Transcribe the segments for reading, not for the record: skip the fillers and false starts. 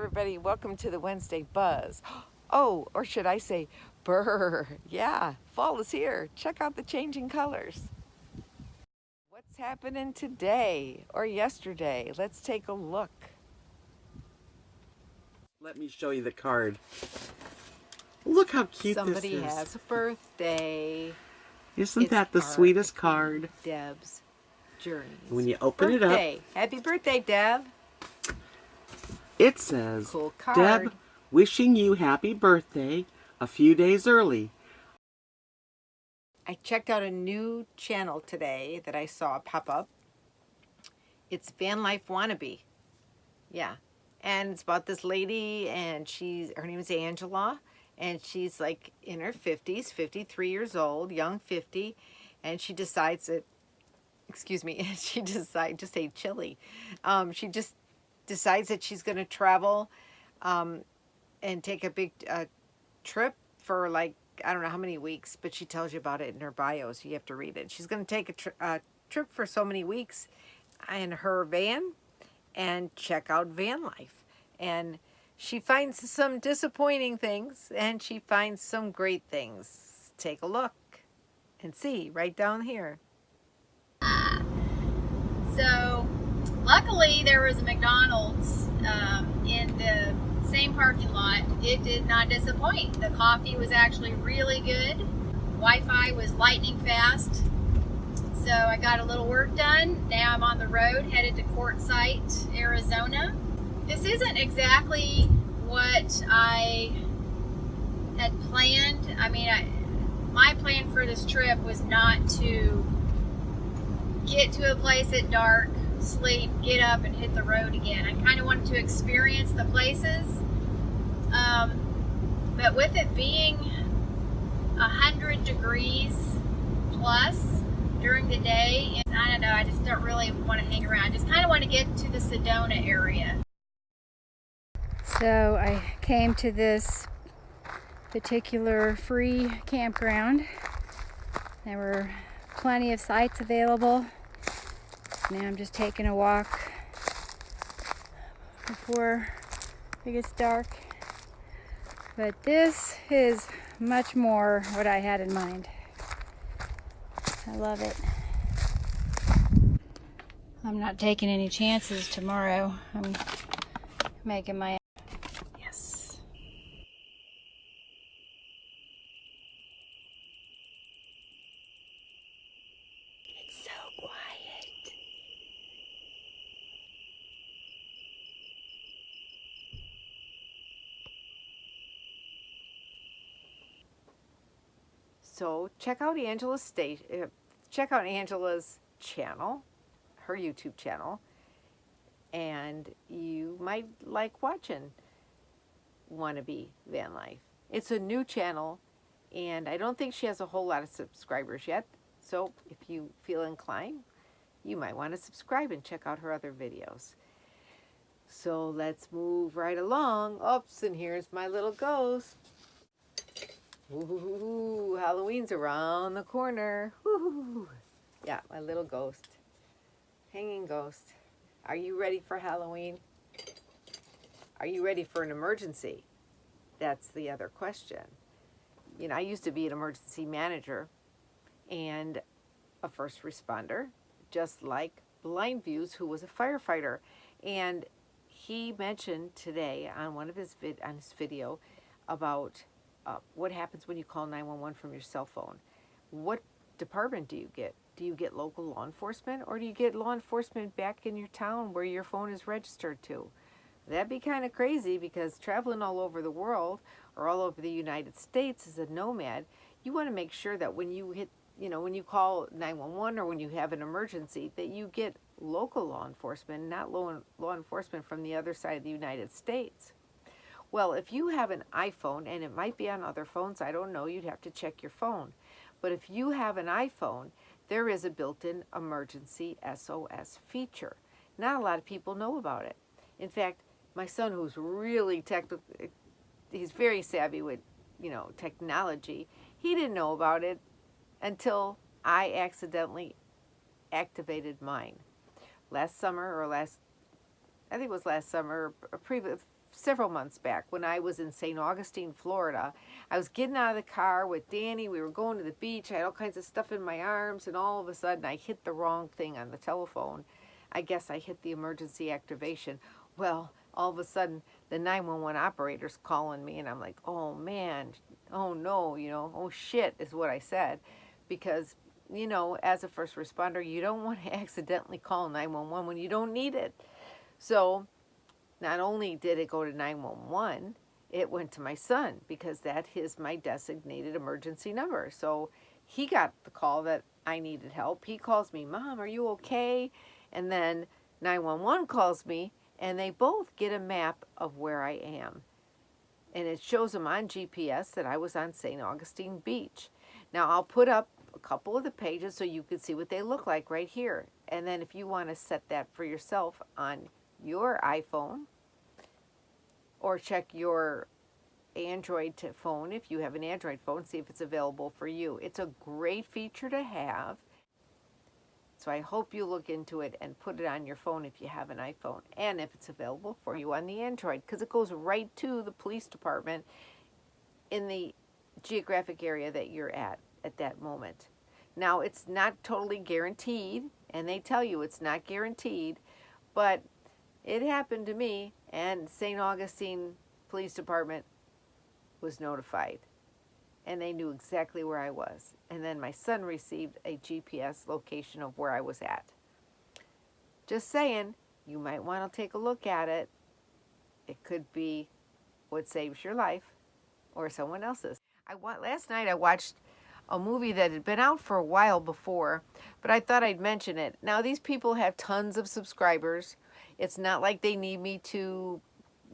everybody, welcome to the Wednesday Buzz. Oh, or should I say brr. Yeah, fall is here. Check out the changing colors. What's happening today or yesterday? Let's take a look. Let me show you the card. Look how cute Somebody this is. has a birthday. Isn't It's that the our sweetest card? Deb's Journeys. When you open birthday. it up, Happy birthday, Deb. it says, Cool card. Deb, wishing you happy birthday a few days early. I checked out a new channel today that I saw pop up. It's Van Life Wannabe. Yeah. And it's about this lady, and her name is Angela, and she's like in her 50s, 53 years old, young 50, and she decides that, she decides, just say chilly. She just decides that she's going to travel and take a big trip for like, I don't know how many weeks, but she tells you about it in her bio, so you have to read it. She's going to take a trip for so many weeks in her van and check out van life. And she finds some disappointing things, and she finds some great things. Take a look and see right down here. So luckily there was a McDonald's in the same parking lot. It did not disappoint. The coffee was actually really good. Wi-Fi was lightning fast. So I got a little work done. Now I'm on the road headed to Quartzsite, Arizona. This isn't exactly what I had planned. I mean, my plan for this trip was not to get to a place at dark, sleep, get up, and hit the road again. I kind of wanted to experience the places. But with it being 100 degrees plus during the day, and I don't know, I just don't really want to hang around. I just kind of want to get to the Sedona area. So I came to this particular free campground. There were plenty of sites available. Now I'm just taking a walk before it gets dark. But this is much more what I had in mind. I love it. I'm not taking any chances tomorrow. I'm making my yes. It's so quiet. So check out Angela's channel, her YouTube channel, and you might like watching Wannabe Van Life. It's a new channel, and I don't think she has a whole lot of subscribers yet. So if you feel inclined, you might want to subscribe and check out her other videos. So let's move right along. Oops, and here's my little ghost. Ooh, Halloween's around the corner. Ooh. Yeah, my little ghost. Hanging ghost. Are you ready for Halloween? Are you ready for an emergency? That's the other question. You know, I used to be an emergency manager and a first responder, just like Blind Views, who was a firefighter. And he mentioned today on one of his video about what happens when you call 911 from your cell phone. What department do you get? Do you get local law enforcement, or do you get law enforcement back in your town where your phone is registered to? That'd be kind of crazy, because traveling all over the world or all over the United States as a nomad, you want to make sure that when you hit, when you call 911 or when you have an emergency, that you get local law enforcement, not law enforcement from the other side of the United States. Well, if you have an iPhone, and it might be on other phones, I don't know, you'd have to check your phone. But if you have an iPhone, there is a built-in emergency SOS feature. Not a lot of people know about it. In fact, my son, who's really he's very savvy with, technology, he didn't know about it until I accidentally activated mine. Last summer, or I think it was last summer, several months back when I was in St. Augustine, Florida. I was getting out of the car with Danny. We were going to the beach. I had all kinds of stuff in my arms, and all of a sudden I hit the wrong thing on the telephone. I guess I hit the emergency activation. Well, all of a sudden the 911 operator's calling me, and I'm like, oh man, oh no, you know, oh shit is what I said. Because, you know, as a first responder, you don't want to accidentally call 911 when you don't need it. So not only did it go to 911, it went to my son, because that is my designated emergency number. So he got the call that I needed help. He calls me, Mom, are you okay? And then 911 calls me, and they both get a map of where I am. And it shows them on GPS that I was on St. Augustine Beach. Now I'll put up a couple of the pages so you can see what they look like right here. And then if you want to set that for yourself on your iPhone, or check your Android phone, if you have an Android phone, see if it's available for you. It's a great feature to have. So I hope you look into it and put it on your phone if you have an iPhone, and if it's available for you on the Android, because it goes right to the police department in the geographic area that you're at that moment. Now, it's not totally guaranteed, and they tell you it's not guaranteed, but it happened to me, and St. Augustine Police Department was notified, and they knew exactly where I was. And then my son received a GPS location of where I was at. Just saying, you might want to take a look at it. It could be what saves your life or someone else's. Last night I watched a movie that had been out for a while before, but I thought I'd mention it. Now, these people have tons of subscribers. It's not like they need me to,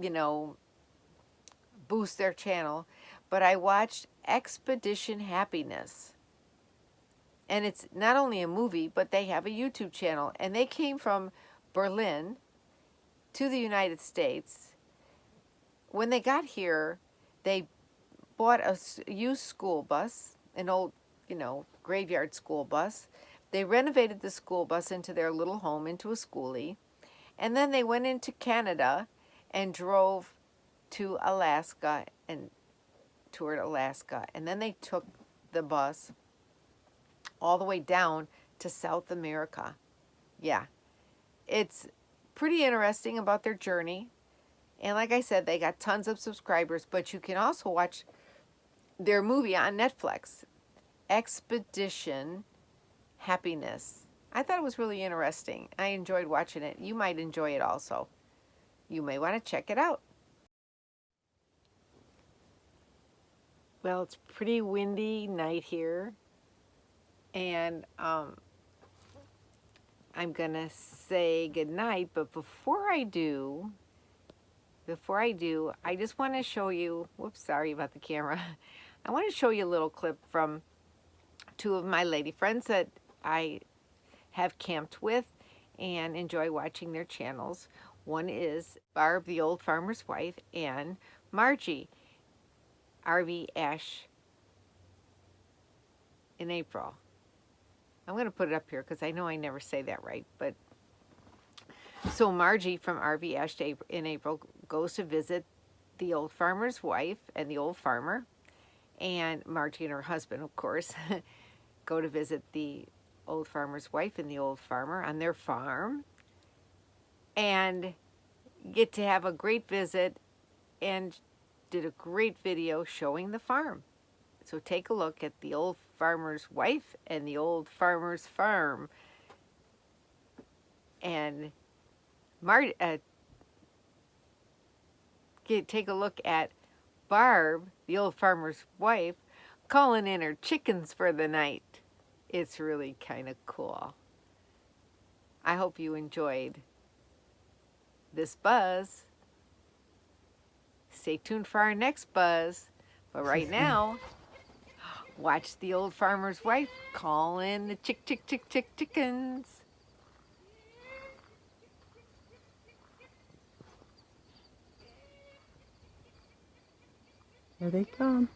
you know, boost their channel, but I watched Expedition Happiness. And it's not only a movie, but they have a YouTube channel. And they came from Berlin to the United States. When they got here, they bought a used school bus, an old, you know, graveyard school bus. They renovated the school bus into their little home, into a schoolie. And then they went into Canada and drove to Alaska and toured Alaska. And then they took the bus all the way down to South America. Yeah, it's pretty interesting about their journey. And like I said, they got tons of subscribers, but you can also watch their movie on Netflix, Expedition Happiness. I thought it was really interesting. I enjoyed watching it. You might enjoy it also. You may want to check it out. Well, it's a pretty windy night here. And I'm going to say goodnight. But before I do, I just want to show you, whoops, sorry about the camera. I want to show you a little clip from two of my lady friends that I have camped with and enjoy watching their channels. One is Barb, the old farmer's wife, and Margie, RV in April. I'm going to put it up here because I know I never say that right. But so Margie from RV in April goes to visit the old farmer's wife and the old farmer. And Margie and her husband, of course, go to visit the old farmer's wife and the old farmer on their farm. And get to have a great visit and did a great video showing the farm. So take a look at the old farmer's wife and the old farmer's farm. And take a look at Barb, the old farmer's wife, calling in her chickens for the night. It's really kind of cool. I hope you enjoyed this buzz. Stay tuned for our next buzz. But right now, watch the old farmer's wife call in the chickens. Here they come.